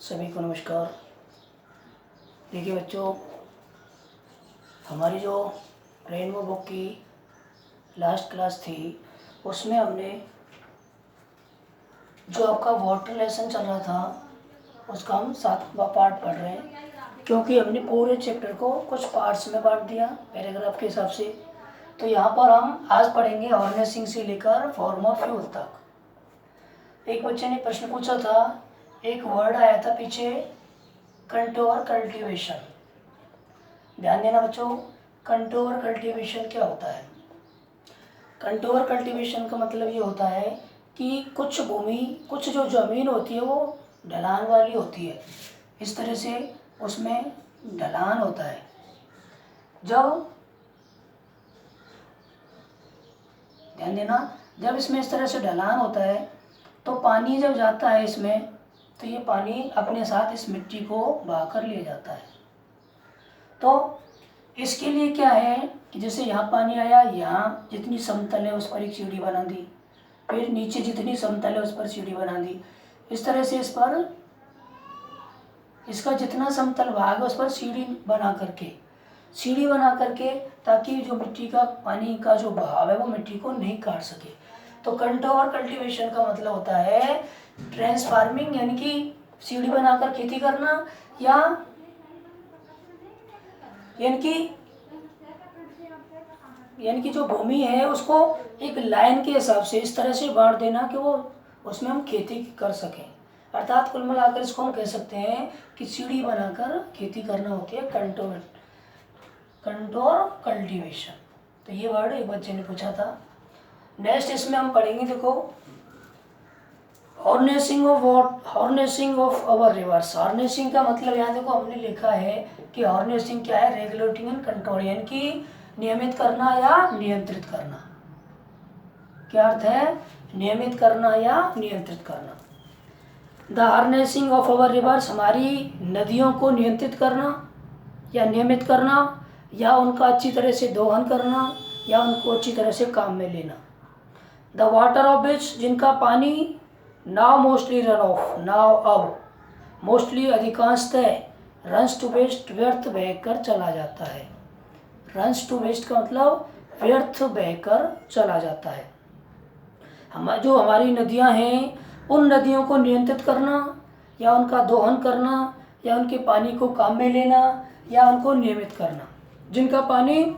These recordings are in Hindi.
सभी को नमस्कार। देखिए बच्चों, हमारी जो रेनबो बुक की लास्ट क्लास थी उसमें हमने जो आपका वाटर लेसन चल रहा था उसका हम 7वां पार्ट पढ़ रहे हैं, क्योंकि हमने पूरे चैप्टर को कुछ पार्ट्स में बांट दिया पैराग्राफ के हिसाब से। तो यहाँ पर हम आज पढ़ेंगे हार्नेसिंग से लेकर फॉर्म ऑफ फ्यूल तक। एक बच्चे ने प्रश्न पूछा था, एक वर्ड आया था पीछे, कंटोर कल्टीवेशन। ध्यान देना बच्चों, कंटोर कल्टीवेशन क्या होता है? कंटोर कल्टीवेशन का मतलब ये होता है कि कुछ जो ज़मीन होती है वो ढलान वाली होती है, इस तरह से उसमें ढलान होता है। जब ध्यान देना, जब इसमें इस तरह से ढलान होता है तो पानी जब जाता है इसमें, तो ये पानी अपने साथ इस मिट्टी को बहाकर ले जाता है। तो इसके लिए क्या है कि जैसे यहाँ पानी आया, यहाँ जितनी समतल है उस पर एक सीढ़ी बना दी, फिर नीचे जितनी समतल है उस पर सीढ़ी बना दी। इस तरह से इस पर इसका जितना समतल भाग है उस पर सीढ़ी बना करके ताकि जो मिट्टी का पानी का जो बहाव है वो मिट्टी को नहीं काट सके। तो कंटोर कल्टीवेशन का मतलब होता है ट्रांसफार्मिंग, यानी कि सीढ़ी बनाकर खेती करना, या यानी कि जो भूमि है उसको एक लाइन के हिसाब से इस तरह से बांट देना कि वो उसमें हम खेती कर सकें। अर्थात कुल मिलाकर इसको हम कह सकते हैं कि सीढ़ी बनाकर खेती करना होती है कंटोर कल्टीवेशन। तो ये वर्ड एक बच्चे ने पूछा था। नेक्स्ट इसमें हम पढ़ेंगे, देखो, harnessing of our reverse. Harnessing का मतलब यहाँ देखो हमने लिखा है कि हार्नेसिंग क्या है? रेगुलेटिंग एंड कंट्रोल, यानी कि नियमित करना या नियंत्रित करना। क्या अर्थ है? नियमित करना या नियंत्रित करना। The harnessing of our reverse, हमारी नदियों को नियंत्रित करना या नियमित करना, या उनका अच्छी तरह से दोहन करना, या उनको अच्छी तरह से काम में लेना। द वाटर ऑफ विच, जिनका पानी now mostly run of, now अब मोस्टली अधिकांशतः रन्स टू वेस्ट, व्यर्थ बहकर चला जाता है। रन्स टू वेस्ट का मतलब व्यर्थ बहकर चला जाता है। जो हमारी नदियां हैं उन नदियों को नियंत्रित करना, या उनका दोहन करना, या उनके पानी को काम में लेना, या उनको नियमित करना, जिनका पानी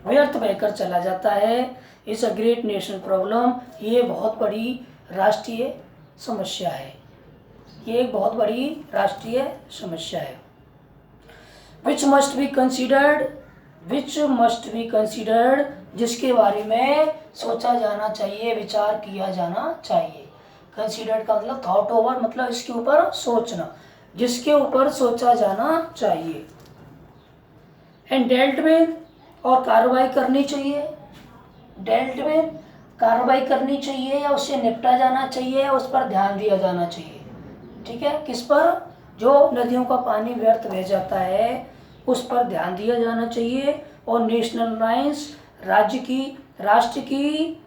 व्यर्थ बहकर चला जाता है, is a great national problem. ये बहुत बड़ी राष्ट्रीय समस्या है। ये एक बहुत बड़ी राष्ट्रीय समस्या है। विच मस्ट बी कंसिडर्ड, जिसके बारे में सोचा जाना चाहिए, विचार किया जाना चाहिए। कंसिडर्ड का मतलब थॉट ओवर, मतलब इसके ऊपर सोचना, जिसके ऊपर सोचा जाना चाहिए। एंड डेल्ट में, और कार्रवाई करनी चाहिए। डेल्ट में कार्रवाई करनी चाहिए, या उससे निपटा जाना चाहिए, या उस पर ध्यान दिया जाना चाहिए। ठीक है, किस पर? जो नदियों का पानी व्यर्थ बह जाता है उस पर ध्यान दिया जाना चाहिए। और नेशनल लाइन्स, राष्ट्र की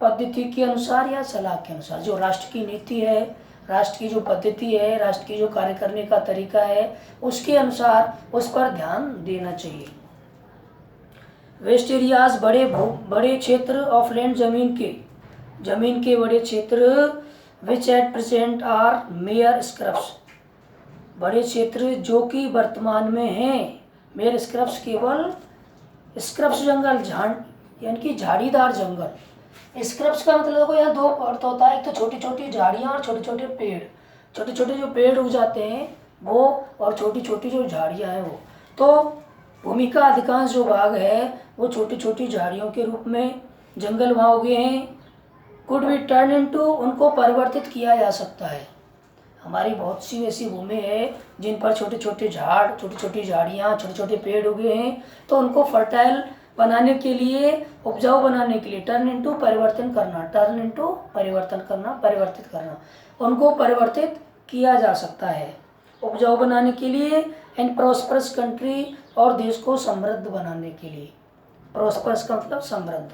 पद्धति के अनुसार या सलाह के अनुसार, जो राष्ट्र की नीति है, राष्ट्र की जो पद्धति है, राष्ट्र की जो कार्य करने का तरीका है, उसके अनुसार उस पर ध्यान देना चाहिए। वेस्ट एरियाज, बड़े क्षेत्र ऑफ लैंड, जमीन के बड़े क्षेत्र, which at present are mere scrubs, बड़े क्षेत्र जो कि वर्तमान में हैं। मेयर स्क्रब्स केवल स्क्रब्स जंगल, यानी कि झाड़ीदार जंगल। स्क्रब्स का मतलब देखो यहाँ दो अर्थ होता है, एक तो छोटी छोटी झाड़ियाँ और छोटे छोटे पेड़, छोटे छोटे जो पेड़ उग जाते हैं वो, और छोटी छोटी जो झाड़ियाँ हैं वो। तो भूमि का अधिकांश जो भाग है वो छोटी छोटी झाड़ियों के रूप में जंगल वहाँ उगे हैं। कुड बी टर्न इनटू, उनको परिवर्तित किया जा सकता है। हमारी बहुत सी ऐसी भूमि है जिन पर छोटे छोटे झाड़, छोटी छोटी झाड़ियाँ, छोटे छोटे पेड़ उगे हैं, तो उनको फर्टाइल बनाने के लिए, उपजाऊ बनाने के लिए, टर्न इनटू परिवर्तन करना, परिवर्तित करना, उनको परिवर्तित किया जा सकता है उपजाऊ बनाने के लिए। एंड प्रॉस्परस कंट्री, और देश को समृद्ध बनाने के लिए। प्रॉस्परस का मतलब समृद्ध,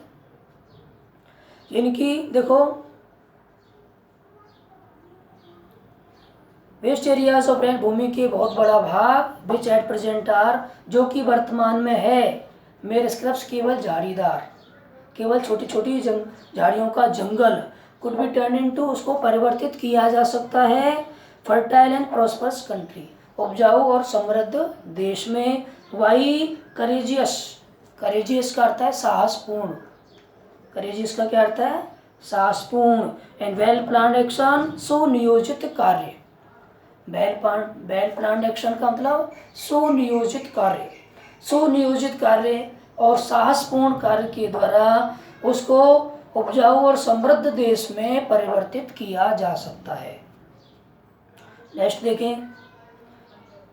यानी कि देखो वेस्ट एरियाज ऑफ लैंड भूमि के बहुत बड़ा भाग विच एट प्रेजेंट आर, जो कि वर्तमान में है, मेरे स्क्रब्स केवल झाड़ीदार, केवल छोटी छोटी झाड़ियों का जंगल, कुड बी टर्न इनटू, उसको परिवर्तित किया जा सकता है, फर्टाइल एंड प्रॉस्परस कंट्री, उपजाऊ और समृद्ध देश में। वाई करेजियस, करेजियस का अर्थ है साहसपूर्ण, करेजियस का क्या अर्थ है, साहसपूर्ण, एंड वेल प्लान्ड एक्शन, सुनियोजित कार्य, वेल प्लान्ड एक्शन का मतलब सुनियोजित कार्य, सुनियोजित कार्य और साहसपूर्ण कार्य के द्वारा उसको उपजाऊ और समृद्ध देश में परिवर्तित किया जा सकता है। नेक्स्ट देखें,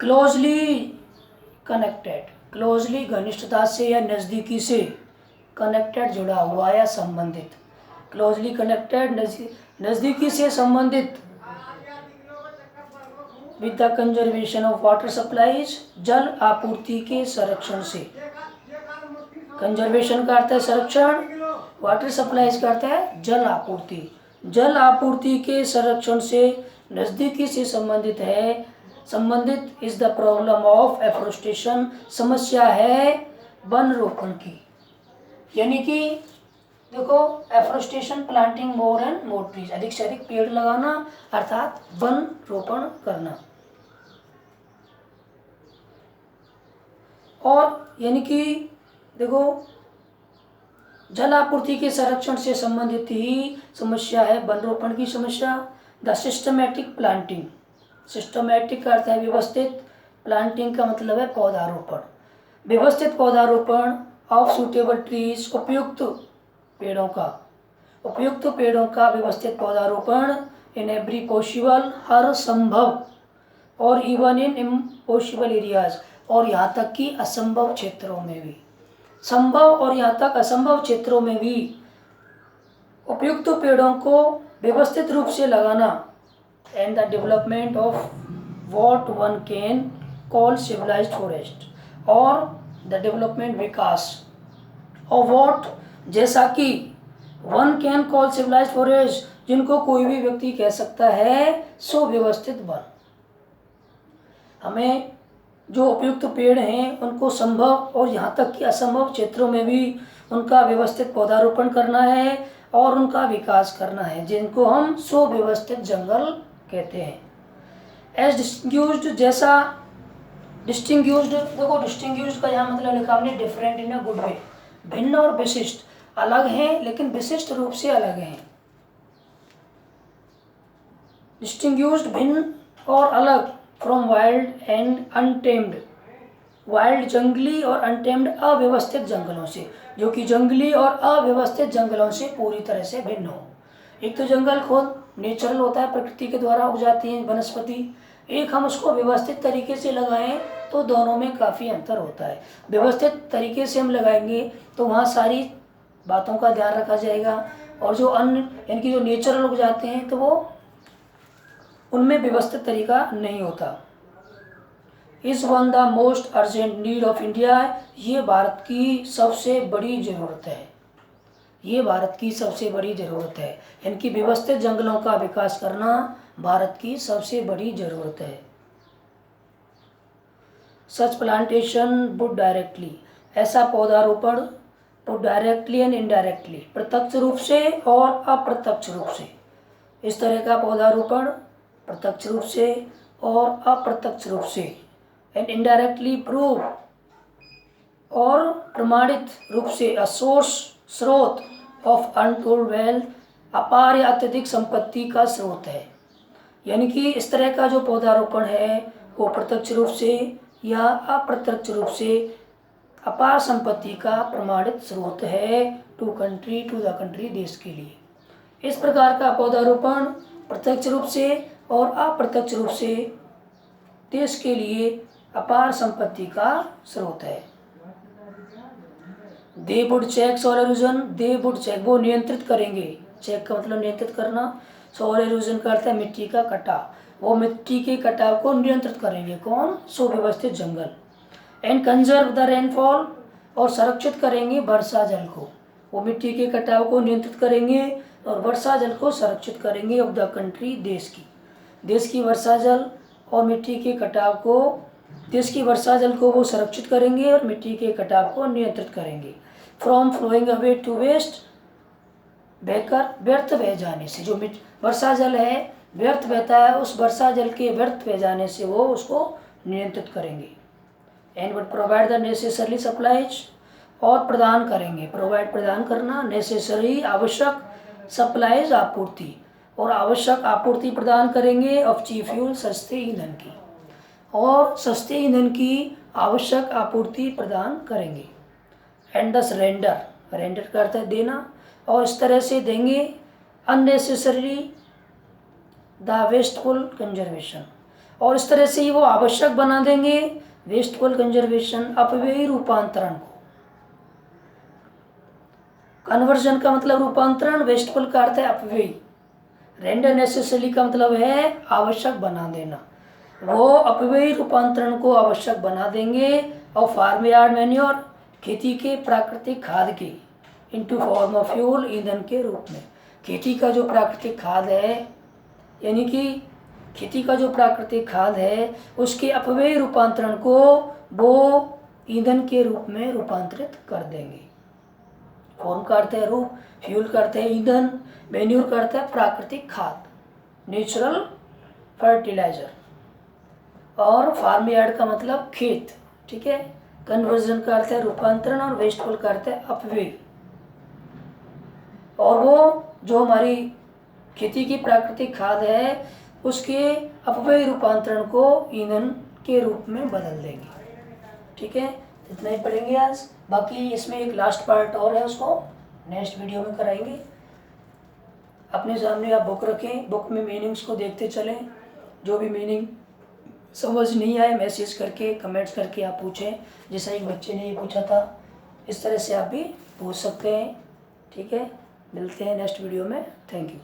क्लोजली कनेक्टेड, क्लोजली घनिष्ठता से या नज़दीकी से, कनेक्टेड जुड़ा हुआ या संबंधित, क्लोजली कनेक्टेड नज़दीकी से संबंधित, with the conservation of water supplies, जल आपूर्ति के संरक्षण से, कंजर्वेशन का अर्थ है संरक्षण, वाटर सप्लाईज का अर्थ है जल आपूर्ति, जल आपूर्ति के संरक्षण से नज़दीकी से संबंधित है। संबंधित is the problem of afforestation, समस्या है वन रोपण की, यानी कि देखो afforestation planting more and more trees, अधिक से अधिक पेड़ लगाना अर्थात वन रोपण करना, और यानी कि देखो जल आपूर्ति के संरक्षण से संबंधित ही समस्या है वन रोपण की समस्या। द सिस्टमैटिक प्लांटिंग, सिस्टमैटिक का अर्थ है व्यवस्थित, प्लांटिंग का मतलब है पौधारोपण, व्यवस्थित पौधारोपण ऑफ सूटेबल ट्रीज, उपयुक्त पेड़ों का, उपयुक्त पेड़ों का व्यवस्थित पौधारोपण, इन एवरी पॉसिबल, हर संभव, और इवन इन इम्पॉसिबल एरियाज, और यहाँ तक कि असंभव क्षेत्रों में भी, संभव और यहाँ तक असंभव क्षेत्रों में भी उपयुक्त पेड़ों को व्यवस्थित रूप से लगाना, and the development of what one can call civilised forest, और द डेवलपमेंट विकास ऑफ व्हाट, जैसा कि one can call civilised forest, जिनको कोई भी व्यक्ति कह सकता है सुव्यवस्थित वन। हमें जो उपयुक्त पेड़ हैं उनको संभव और यहाँ तक कि असंभव क्षेत्रों में भी उनका व्यवस्थित पौधारोपण करना है और उनका विकास करना है, जिनको हम सुव्यवस्थित जंगल कहते हैं। एज डिस्टिंग्यूज्ड, जैसा डिस्टिंग्यूज्ड, देखो डिस्टिंग्यूज्ड का यहाँ मतलब लिखा हमने different in a good way, भिन्न और विशिष्ट, अलग हैं लेकिन विशिष्ट रूप से अलग हैं। डिस्टिंग्यूज्ड भिन्न और अलग, from wild and untamed, wild जंगली और अनटेम्ड अव्यवस्थित जंगलों से, जो कि जंगली और अव्यवस्थित जंगलों से पूरी तरह से भिन्न हो। एक तो जंगल खुद नेचुरल होता है, प्रकृति के द्वारा उगाती है वनस्पति, एक हम उसको व्यवस्थित तरीके से लगाएं तो दोनों में काफ़ी अंतर होता है। व्यवस्थित तरीके से हम लगाएंगे तो वहाँ सारी बातों का ध्यान रखा जाएगा, और जो अन्य यानी कि जो नेचुरल उग जाते हैं तो वो उनमें व्यवस्थित तरीका नहीं होता। Is one the most urgent need of India, ये भारत की सबसे बड़ी ज़रूरत है, ये भारत की सबसे बड़ी ज़रूरत है, इनकी व्यवस्थित जंगलों का विकास करना भारत की सबसे बड़ी ज़रूरत है। सच प्लांटेशन वुड डायरेक्टली, ऐसा पौधारोपण वुड डायरेक्टली एंड इनडायरेक्टली, प्रत्यक्ष रूप से और अप्रत्यक्ष रूप से, इस तरह का पौधारोपण प्रत्यक्ष रूप से और अप्रत्यक्ष रूप से, एंड इनडायरेक्टली प्रूव, और प्रमाणित रूप से, अ सोर्स, स्रोत ऑफ अनटोल्ड वेल्थ, अपार या अत्यधिक संपत्ति का स्रोत है। यानी कि इस तरह का जो पौधारोपण है वो प्रत्यक्ष रूप से या अप्रत्यक्ष रूप से अपार संपत्ति का प्रमाणित स्रोत है टू द कंट्री, देश के लिए। इस प्रकार का पौधारोपण प्रत्यक्ष रूप से और अप्रत्यक्ष रूप से देश के लिए अपार संपत्ति का स्रोत है। They would check soil erosion, they would check, वो नियंत्रित करेंगे, चेक का मतलब नियंत्रित करना, सॉइल इरोजन का अर्थ है मिट्टी का कटाव, वो मिट्टी के कटाव को नियंत्रित करेंगे, कौन, सुव्यवस्थित जंगल। एंड कंजर्व द रेनफॉल, और संरक्षित करेंगे वर्षा जल को, वो मिट्टी के कटाव को नियंत्रित करेंगे और वर्षा जल को संरक्षित करेंगे ऑफ द कंट्री, देश की वर्षा जल और मिट्टी के कटाव को, देश की वर्षा जल को वो संरक्षित करेंगे और मिट्टी के कटाव को नियंत्रित करेंगे। From flowing away to waste, बहकर व्यर्थ बह जाने से, जो वर्षा जल है व्यर्थ बहता है, उस वर्षा जल के व्यर्थ बह जाने से वो उसको नियंत्रित करेंगे। And what provide the necessary supplies, और प्रदान करेंगे, प्रोवाइड प्रदान करना, नेसेसरी आवश्यक, सप्लाईज आपूर्ति, और आवश्यक आपूर्ति प्रदान करेंगे ऑफ चीप फ्यूल सस्ते ईंधन की, और सस्ते ईंधन की आवश्यक आपूर्ति प्रदान करेंगे। एंड दस रेंडर, रेंडर का अर्थ है देना, और इस तरह से देंगे अननेसेसरी द वेस्टफुल कंजर्वेशन, और इस तरह से ही वो आवश्यक बना देंगे वेस्टफुल कंजर्वेशन, अपव्ययी रूपांतरण को। कन्वर्जन का मतलब रूपांतरण, वेस्टफुल का अर्थ है अपव्ययी, रेंडर नेसेसरी का मतलब है आवश्यक बना देना, वो अपव्ययी रूपांतरण को आवश्यक बना देंगे। और फार्म यार्ड मैन्योर, खेती के प्राकृतिक खाद के, इनटू फॉर्म ऑफ फ्यूल, ईंधन के रूप में। खेती का जो प्राकृतिक खाद है, यानी कि खेती का जो प्राकृतिक खाद है उसके अपव्ययी रूपांतरण को वो ईंधन के रूप में रूपांतरित कर देंगे। फॉर्म का अर्थ है रूप, फ्यूल का अर्थ है ईंधन, मैन्योर का अर्थ है प्राकृतिक खाद, नेचुरल फर्टिलाइजर, और फार्म यार्ड का मतलब खेत, ठीक है। कन्वर्जन का अर्थ है रूपांतरण, और वेस्टफुल का अर्थ है अपव्यय। और वो जो हमारी खेती की प्राकृतिक खाद है उसके अपव्यय रूपांतरण को ईंधन के रूप में बदल देंगे, ठीक है। इतना ही पढ़ेंगे आज, बाकी इसमें एक लास्ट पार्ट और है, उसको नेक्स्ट वीडियो में कराएंगे। अपने सामने आप बुक रखें, बुक में मीनिंग्स को देखते चलें, जो भी मीनिंग समझ नहीं आए मैसेज करके, कमेंट्स करके आप पूछें, जैसा एक बच्चे ने ये पूछा था, इस तरह से आप भी पूछ सकते हैं, ठीक है। मिलते हैं नेक्स्ट वीडियो में, थैंक यू।